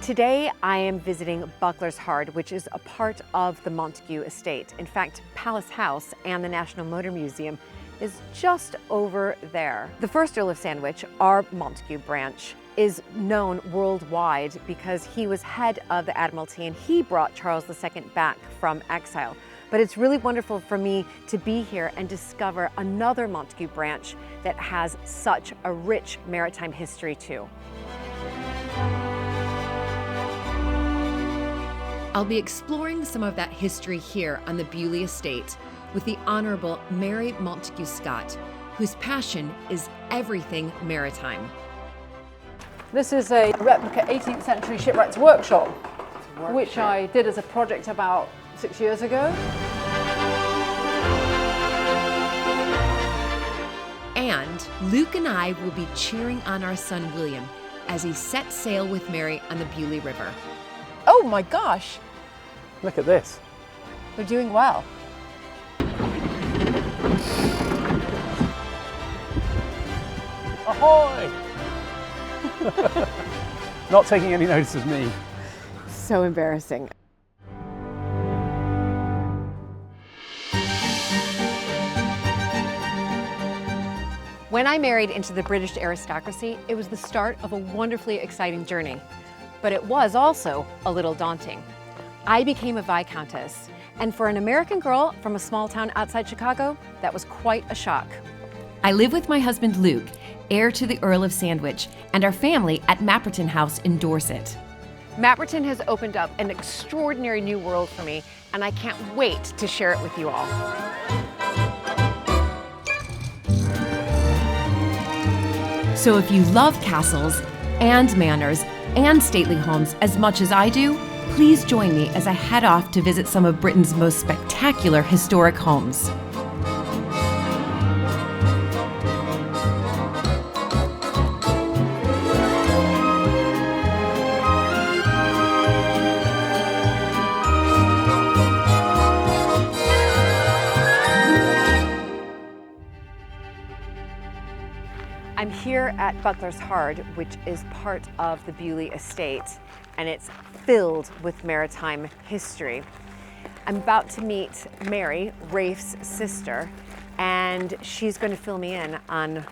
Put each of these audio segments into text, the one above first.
Today I am visiting Buckler's Hard, which is a part of the Montagu estate. In fact, Palace House and the National Motor Museum is just over there. The first Earl of Sandwich, our Montagu branch, is known worldwide because he was head of the Admiralty and he brought Charles II back from exile. But it's really wonderful for me to be here and discover another Montagu branch that has such a rich maritime history too. I'll be exploring some of that history here on the Beaulieu estate with the Honorable Mary Montagu-Scott, whose passion is everything maritime. This is a replica 18th century shipwrights workshop, which I did as a project about 6 years ago. And Luke and I will be cheering on our son William as he sets sail with Mary on the Beaulieu River. Oh my gosh! Look at this. They're doing well. Ahoy! Not taking any notice of me. So embarrassing. When I married into the British aristocracy, it was the start of a wonderfully exciting journey. But it was also a little daunting. I became a Viscountess, and for an American girl from a small town outside Chicago, that was quite a shock. I live with my husband Luke, heir to the Earl of Sandwich, and our family at Mapperton House in Dorset. Mapperton has opened up an extraordinary new world for me, and I can't wait to share it with you all. So if you love castles and manors and stately homes as much as I do, please join me as I head off to visit some of Britain's most spectacular historic homes. I'm here at Buckler's Hard, which is part of the Beaulieu estate, and it's filled with maritime history. I'm about to meet Mary, Rafe's sister, and she's going to fill me in on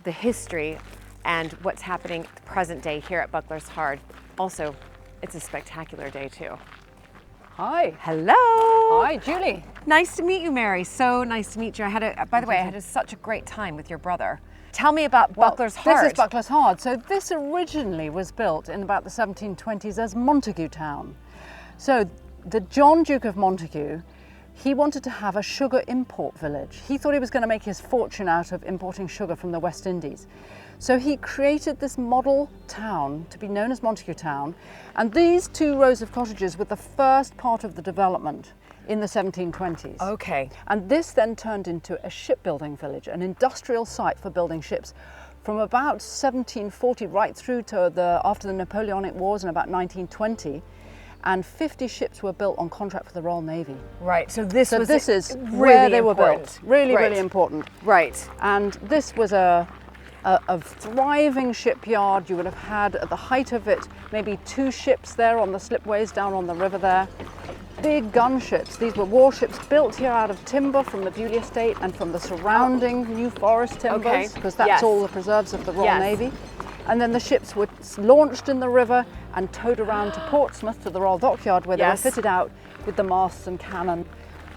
the history and what's happening present day here at Buckler's Hard. Also, it's a spectacular day too. Hi. Hello. Hi, Julie. Nice to meet you, Mary. So nice to meet you. By the way, I had such a great time with your brother. Tell me about Buckler's Hard. This is Buckler's Hard. So this originally was built in about the 1720s as Montagu Town. So the John Duke of Montagu, he wanted to have a sugar import village. He thought he was going to make his fortune out of importing sugar from the West Indies. So he created this model town to be known as Montagu Town. And these 2 rows of cottages were the first part of the development in the 1720s. Okay. And this then turned into a shipbuilding village, an industrial site for building ships from about 1740 right through to after the Napoleonic Wars in about 1920. And 50 ships were built on contract for the Royal Navy. Right, so this is really where they were important. built. Really, Right. really important. Right. And this was a thriving shipyard. You would have had, at the height of it, maybe 2 ships there on the slipways down on the river there. Big gunships. These were warships built here out of timber from the Beaulieu estate and from the surrounding New Forest timbers, because that's all the preserves of the Royal Navy. And then the ships were launched in the river and towed around to Portsmouth to the Royal Dockyard, where they were fitted out with the masts and cannon,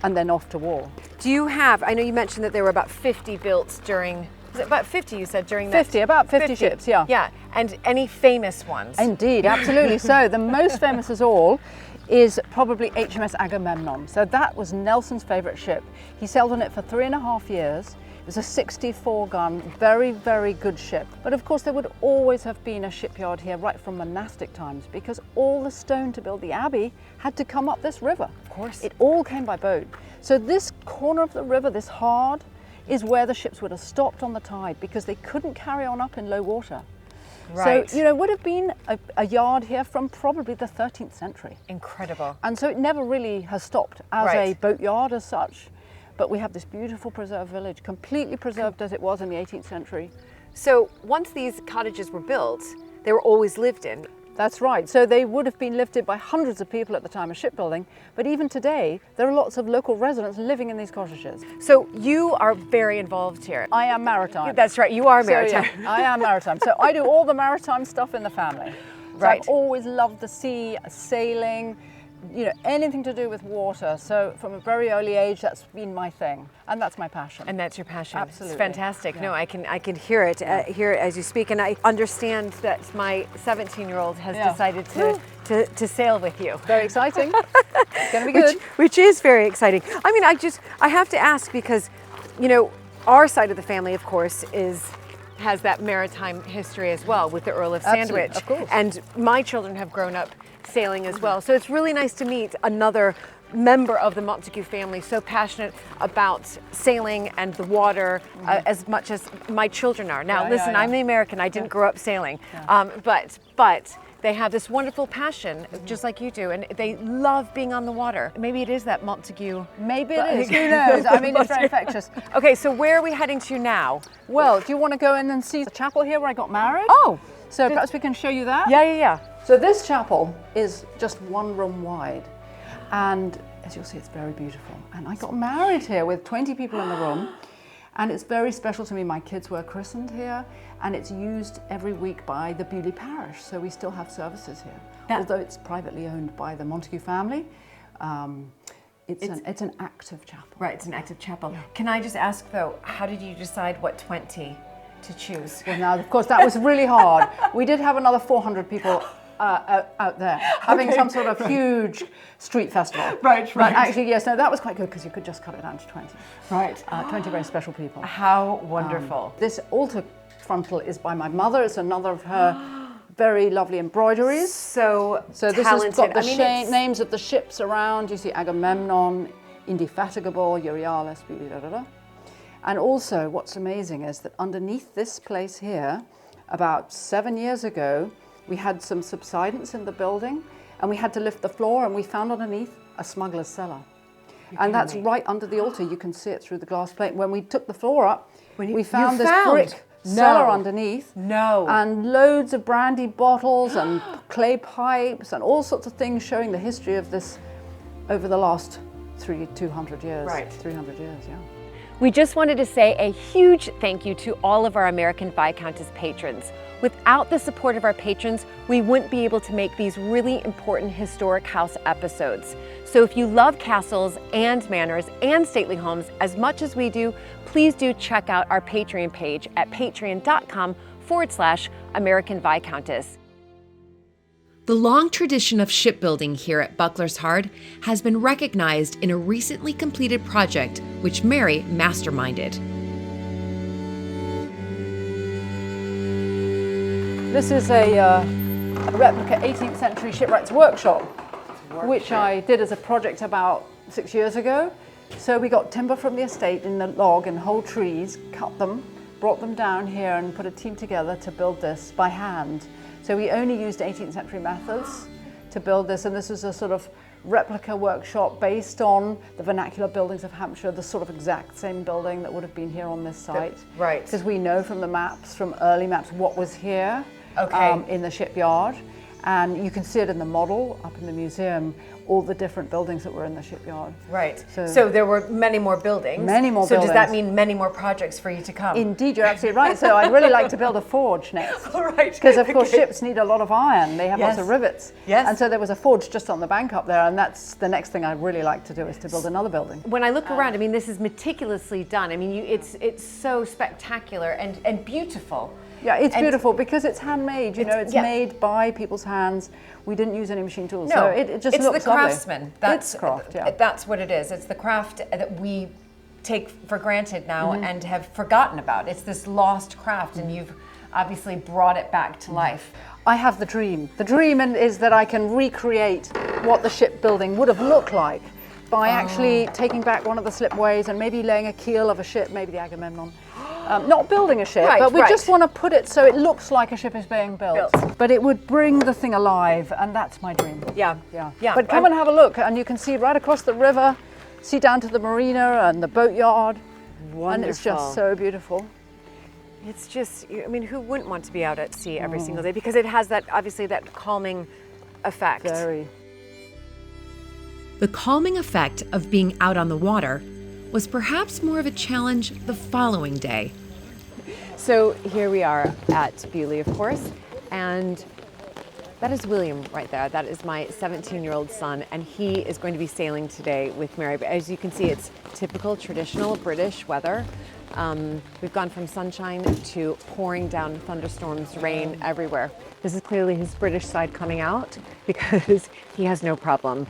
and then off to war. Do you have, I know you mentioned that there were about 50 built during, was it about 50 you said during that? 50, about 50 ships, yeah. Yeah, and any famous ones? Indeed, absolutely. So the most famous of all is probably HMS Agamemnon. So that was Nelson's favourite ship. He sailed on it for 3.5 years. It was a 64-gun, very, very good ship. But of course there would always have been a shipyard here right from monastic times, because all the stone to build the abbey had to come up this river. Of course. It all came by boat. So this corner of the river, this hard, is where the ships would have stopped on the tide because they couldn't carry on up in low water. Right. So, it would have been a yard here from probably the 13th century. Incredible. And so it never really has stopped as a boat yard as such. But we have this beautiful preserved village, completely preserved as it was in the 18th century. So once these cottages were built, they were always lived in. That's right. So they would have been lifted by hundreds of people at the time of shipbuilding, but even today, there are lots of local residents living in these cottages. So you are very involved here. I am maritime. That's right, you are So, maritime. yeah, I am maritime. So I do all the maritime stuff in the family. So Right. I've always loved the sea, sailing, you know, anything to do with water. So from a very early age, that's been my thing, and that's my passion. And that's your passion. Absolutely. It's fantastic. Yeah. No, I can hear it here as you speak, and I understand that my 17-year-old has Yeah. decided to sail with you. Very exciting. It's going to be good. Which is very exciting. I mean, I have to ask because, you know, our side of the family, of course, has that maritime history as well with the Earl of Sandwich. Absolutely, of course. And my children have grown up sailing as well. So it's really nice to meet another member of the Montagu family so passionate about sailing and the water as much as my children are. Now, Yeah, listen, yeah. I'm the American. I didn't grow up sailing. But they have this wonderful passion, just like you do, and they love being on the water. Maybe it is that Montagu. Maybe it is. Who knows? I mean, it's very infectious. Okay, so where are we heading to now? Well, do you want to go in and see the chapel here where I got married? Oh, So perhaps we can show you that? yeah. So this chapel is just one room wide, and as you'll see, it's very beautiful. And I got married here with 20 people in the room, and it's very special to me. My kids were christened here, and it's used every week by the Beaulieu parish, so we still have services here. Although it's privately owned by the Montagu family, it's an active chapel. Right, it's an active chapel. Yeah. Can I just ask though, how did you decide what 20 to choose? Well, now, of course, that was really hard. We did have another 400 people out there having some sort of huge street festival. Right. But actually, yes, no, that was quite good because you could just cut it down to 20. Right. 20 very special people. How wonderful. This altar frontal is by my mother. It's another of her very lovely embroideries. So this talented. has got the names of the ships around. You see Agamemnon, Indefatigable, Euryalus, And also what's amazing is that underneath this place here, about 7 years ago, we had some subsidence in the building and we had to lift the floor, and we found underneath a smuggler's cellar. And that's right under the altar. You can see it through the glass plate. When we took the floor up, we found this brick cellar underneath. No. And loads of brandy bottles and clay pipes and all sorts of things showing the history of this over the last 200 years. Right. 300 years, yeah. We just wanted to say a huge thank you to all of our American Viscountess patrons. Without the support of our patrons, we wouldn't be able to make these really important historic house episodes. So if you love castles and manors and stately homes as much as we do, please do check out our Patreon page at patreon.com/American Viscountess. The long tradition of shipbuilding here at Buckler's Hard has been recognized in a recently completed project which Mary masterminded. This is a replica 18th century shipwrights workshop, which I did as a project about 6 years ago. So we got timber from the estate in the log and whole trees, cut them, brought them down here and put a team together to build this by hand. So we only used 18th century methods to build this, and this is a sort of replica workshop based on the vernacular buildings of Hampshire, the sort of exact same building that would have been here on this site. Right. Because we know from the maps, from early maps, what was here in the shipyard. And you can see it in the model up in the museum, all the different buildings that were in the shipyard. Right. So there were many more buildings. Many more So buildings. does that mean many more projects for you to come? Indeed, you're absolutely right. So I'd really like to build a forge next. All right. Because of course ships need a lot of iron. They have lots of rivets. Yes. And so there was a forge just on the bank up there, and that's the next thing I'd really like to do, is to build another building. When I look around, I mean, this is meticulously done. I mean, it's so spectacular and beautiful. Yeah, it's beautiful because it's handmade. You know, it's made by people's hands. We didn't use any machine tools, so it just looks lovely. It's the craftsman. It's craft, yeah. That's what it is. It's the craft that we take for granted now and have forgotten about. It's this lost craft, and you've obviously brought it back to life. I have the dream. The dream is that I can recreate what the shipbuilding would have looked like by actually taking back one of the slipways and maybe laying a keel of a ship, maybe the Agamemnon. Not building a ship, but we just want to put it so it looks like a ship is being built. But it would bring the thing alive, and that's my dream. Yeah. But come and have a look, and you can see right across the river, see down to the marina and the boatyard. Wonderful. And it's just so beautiful. It's just, I mean, who wouldn't want to be out at sea every single day? Because it has that, obviously, that calming effect. Very. The calming effect of being out on the water was perhaps more of a challenge the following day. So here we are at Beaulieu, of course, and that is William right there. That is my 17-year-old son, and he is going to be sailing today with Mary. But as you can see, it's typical traditional British weather. We've gone from sunshine to pouring down thunderstorms, rain everywhere. This is clearly his British side coming out because he has no problem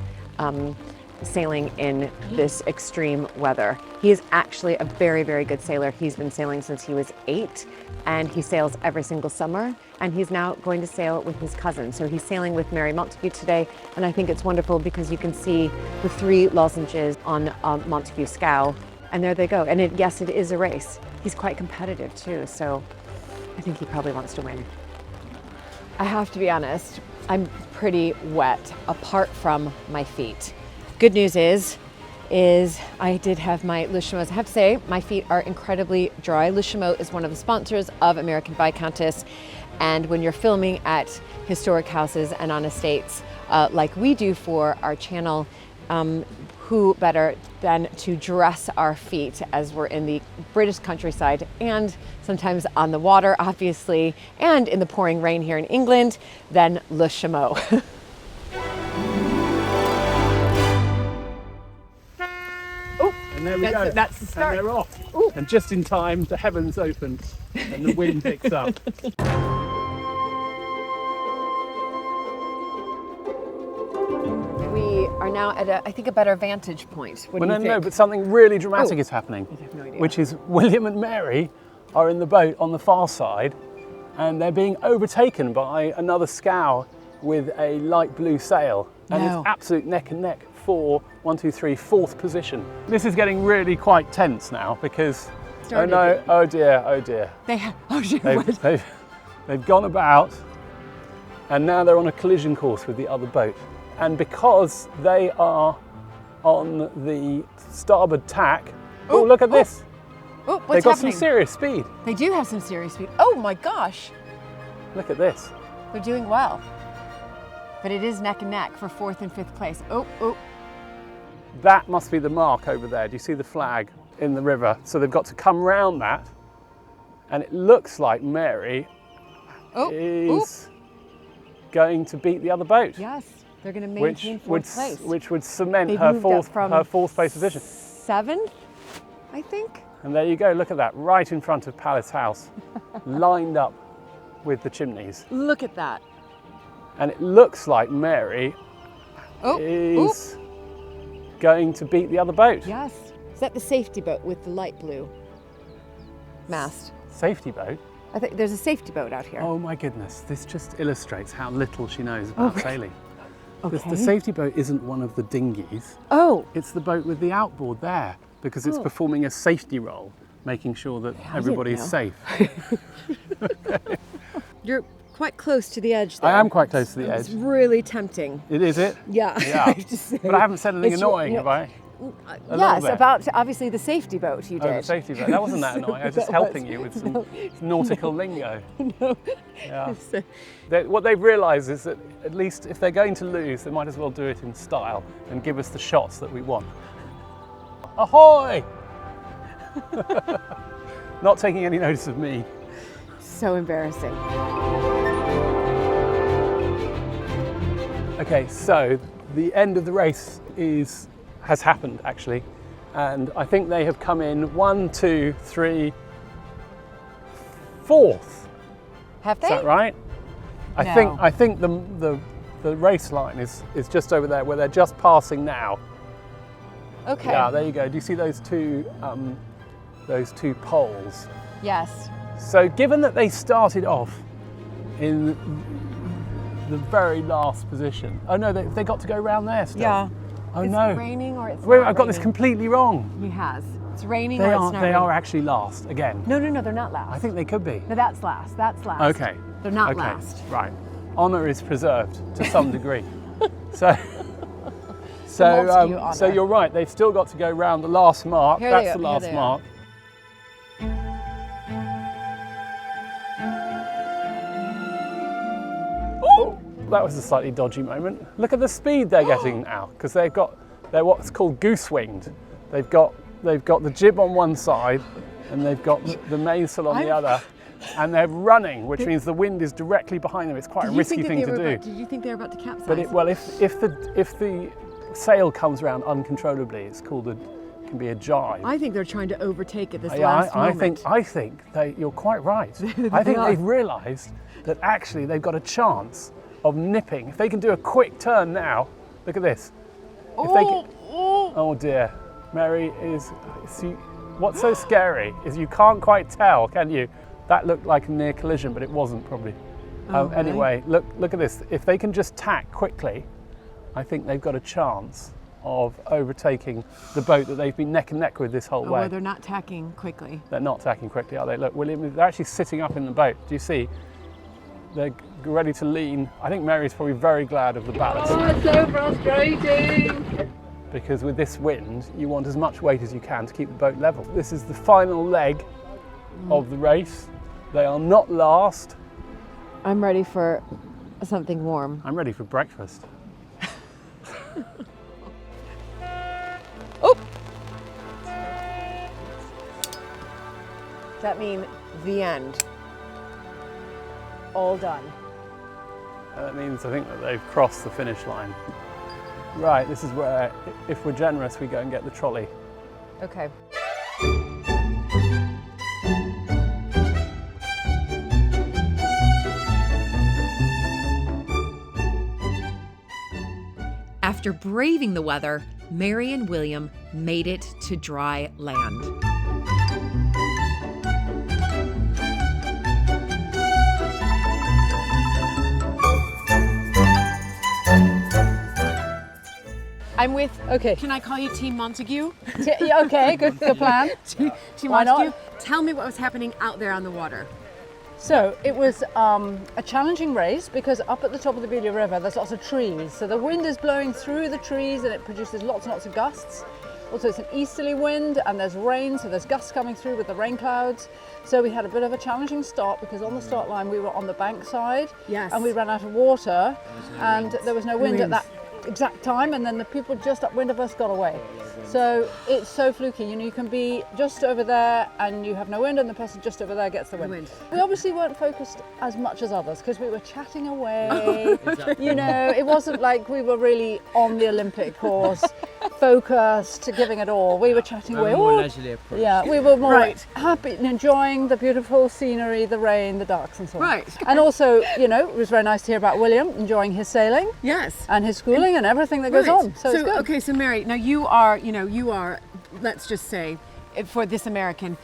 sailing in this extreme weather. He is actually a very, very good sailor. He's been sailing since he was 8, and he sails every single summer, and he's now going to sail with his cousin. So he's sailing with Mary Montagu today, and I think it's wonderful because you can see the 3 lozenges on Montagu-Scott, and there they go. And yes, it is a race. He's quite competitive too, so I think he probably wants to win. I have to be honest, I'm pretty wet apart from my feet. Good news is I did have my Le Chameaux. I have to say, my feet are incredibly dry. Le Chameaux is one of the sponsors of American Viscountess, and when you're filming at historic houses and on estates like we do for our channel, who better than to dress our feet as we're in the British countryside and sometimes on the water, obviously, and in the pouring rain here in England, than Le Chameaux. And there we go. That's the start. And they're off. Ooh. And just in time, the heavens open and the wind picks up. We are now at, I think, a better vantage point. What do you think? No, but something really dramatic is happening, I have no idea. which is William and Mary are in the boat on the far side, and they're being overtaken by another scow with a light blue sail, and No. it's absolute neck and neck for 1, 2, 3, 4th position. This is getting really quite tense now because Started oh no, it. oh dear. They have, oh, shit, They've gone about, and now they're on a collision course with the other boat. And because they are on the starboard tack, oh look at this! Oh, They've what's got happening? some serious speed. They do have some serious speed. Oh my gosh, Look at this. they're doing well. But it is neck and neck for 4th and 5th place. Oh. That must be the mark over there. Do you see the flag in the river? So they've got to come round that, and it looks like Mary is going to beat the other boat. Yes, they're going to Which maintain would 4th place. which would cement They've her moved up from 4th place position. 7th, I think. And there you go. Look at that, right in front of Palace House, lined up with the chimneys. Look at that. And it looks like Mary Oh, is going to beat the other boat. yes. Is that the safety boat with the light blue mast? Safety boat. I think there's a safety boat out here. Oh my goodness, this just illustrates how little she knows about sailing. Okay. The safety boat isn't one of the dinghies, Oh, it's the boat with the outboard there, because it's performing a safety role, making sure that everybody is know. safe. you're quite close to the edge there. I am quite close to the It's edge. really tempting. It is it? Yeah. Yeah. I have to say. But I haven't said anything It's- annoying, you know, have I? A little Yes, bit. about obviously the safety boat you Oh, did. the safety boat. That wasn't that annoying. I was just helping you with some nautical lingo. No. Yeah. What they've realised is that at least if they're going to lose, they might as well do it in style and give us the shots that we want. Ahoy! Not taking any notice of me. So embarrassing. Okay, so the end of the race has happened actually, and I think they have come in 1, 2, 3, 4th. Have they? Is that right? No. I think the race line is just over there where they're just passing now. Okay. Yeah, there you go. Do you see those two poles? Yes. So given that they started off in the very last position, oh no, they got to go round there still. Yeah. Oh It's no. raining or it's Wait, not I've got this raining? completely wrong. He has. It's raining They or are it's not they raining. are actually last again. No, they're not last. I think they could be. No, that's last. That's last. Okay. They're not okay. last. Right. Honour is preserved to some degree. So Montagu honour. so you're right, they've still got to go round the last mark. Here they That's are, the here last they are. mark. that was a slightly dodgy moment. Look at the speed they're getting now, because they're what's called goose-winged. They've got the jib on one side, and they've got the mainsail on the other, and they're running, which means the wind is directly behind them. It's quite a risky thing to do. Did you think they were about to capsize? But if the sail comes around uncontrollably, it's called can be a jibe. I think they're trying to overtake at this last moment. I think you're quite right. I think they've realised that actually they've got a chance of nipping. If they can do a quick turn now, look at this. Oh dear, Mary is. See, what's so scary is you can't quite tell, can you? That looked like a near collision, but it wasn't probably. Anyway, look at this. If they can just tack quickly, I think they've got a chance of overtaking the boat that they've been neck and neck with this whole way. Well, they're not tacking quickly. They're not tacking quickly, are they? Look, William, they're actually sitting up in the boat. Do you see? They're ready to lean. I think Mary's probably very glad of the ballast. Oh, it's so frustrating. Because with this wind, you want as much weight as you can to keep the boat level. This is the final leg of the race. They are not last. I'm ready for something warm. I'm ready for breakfast. Oh! Does that mean the end? All done. That means I think that they've crossed the finish line. Right, this is where, if we're generous, we go and get the trolley. Okay. After braving the weather, Mary and William made it to dry land. I'm with, Okay. can I call you Team Montagu? Yeah, okay, good plan. Team Why not? Montagu, tell me what was happening out there on the water. So it was a challenging race because up at the top of the Beaulieu River there's lots of trees. So the wind is blowing through the trees and it produces lots and lots of gusts. Also it's an easterly wind and there's rain, so there's gusts coming through with the rain clouds. So we had a bit of a challenging start because on the start line we were on the bank side. Yes. And we ran out of water and there was no wind at that exact time, and then the people just upwind of us got away. So it's so fluky, you know, you can be just over there and you have no wind and the person just over there gets the wind. We obviously weren't focused as much as others because we were chatting away. You know, it wasn't like we were really on the Olympic course, focused, giving it all. We were chatting away. More leisurely approach. Yeah, we were more Right. happy and enjoying the beautiful scenery, the rain, the ducks and so on. Right. And also, you know, it was very nice to hear about William enjoying his sailing Yes. and his schooling and everything that goes on. So it's good. Okay, so Mary, now you are, let's just say, for this American,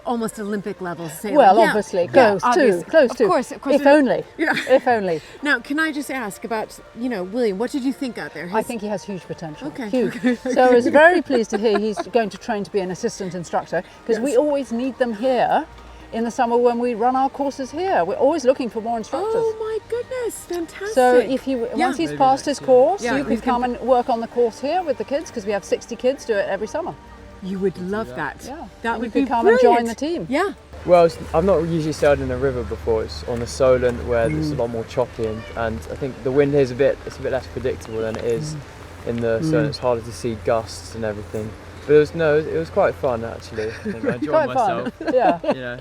almost Olympic level sailing. Well, Yeah. obviously, Yeah, close obviously. to, close Of to. course. If only, Yeah. if only. Now, can I just ask about, William, what did you think out there? I think he has huge potential. Okay, Huge. okay, So I was very pleased to hear he's going to train to be an assistant instructor because we always need them here in the summer when we run our courses here. We're always looking for more instructors. Oh my goodness, fantastic. So if once he's passed his course, Yeah, you can he's come and work on the course here with the kids because we have 60 kids do it every summer. You would love that. Yeah. That And would you could be come brilliant. and join the team. Yeah. Well, I've not usually sailed in a river before. It's on the Solent where it's a lot more choppy, and I think the wind here is a bit less predictable than it is in the Solent. It's harder to see gusts and everything. But it was quite fun actually. I think I enjoyed Quite myself. fun. Yeah. You know,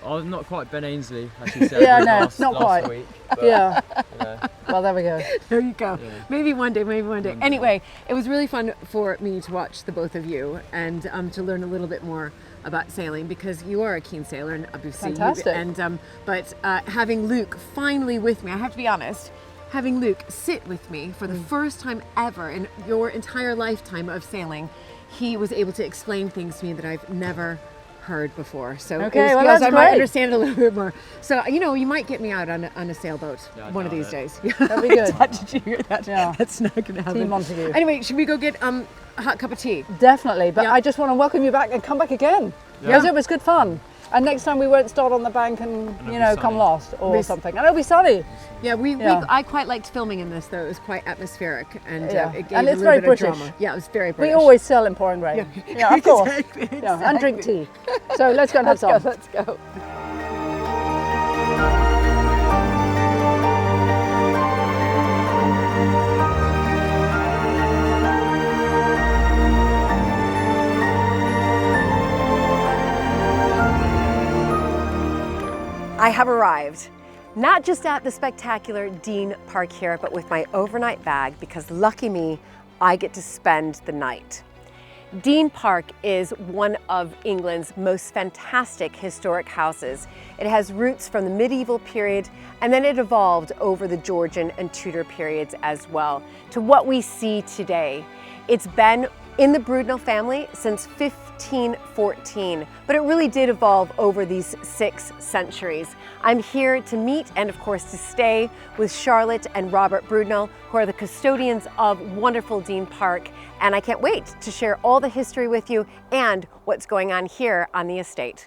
I was not quite Ben Ainsley as he said Yeah, no, last not quite. week. But, Yeah. you know, Well, there we go. There you go. Maybe one day. Anyway, it was really fun for me to watch the both of you and to learn a little bit more about sailing because you are a keen sailor and obviously Fantastic. but having Luke finally with me, I have to be honest, having Luke sit with me for the first time ever in your entire lifetime of sailing, he was able to explain things to me that I've never heard before. So Okay, it was well, because that's I might great. understand it a little bit more. So you might get me out on a sailboat Yeah, I one of doubt these it. days. That'd be good. Did you hear that? Yeah. That's not going to happen. Team Montagu. Anyway, should we go get a hot cup of tea? Definitely, but Yeah. I just want to welcome you back and come back again because it was good fun. And next time we won't start on the bank and come sunny. lost or Be- something. And it'll be sunny. Yeah, Yeah. I quite liked filming in this though. It was quite atmospheric and Yeah. it gave And a it's little very bit British. of drama. Yeah, it was very We British. always sail in pouring rain. Yeah, of course. Exactly, Yeah, and drink tea. So let's go and have some. Let's go. I have arrived, not just at the spectacular Dean Park here, but with my overnight bag, because lucky me, I get to spend the night. Dean Park is one of England's most fantastic historic houses. It has roots from the medieval period, and then it evolved over the Georgian and Tudor periods as well to what we see today. It's been in the Brudnell family since 1514, but it really did evolve over these 6 centuries. I'm here to meet and of course to stay with Charlotte and Robert Brudnell, who are the custodians of wonderful Dean Park, and I can't wait to share all the history with you and what's going on here on the estate.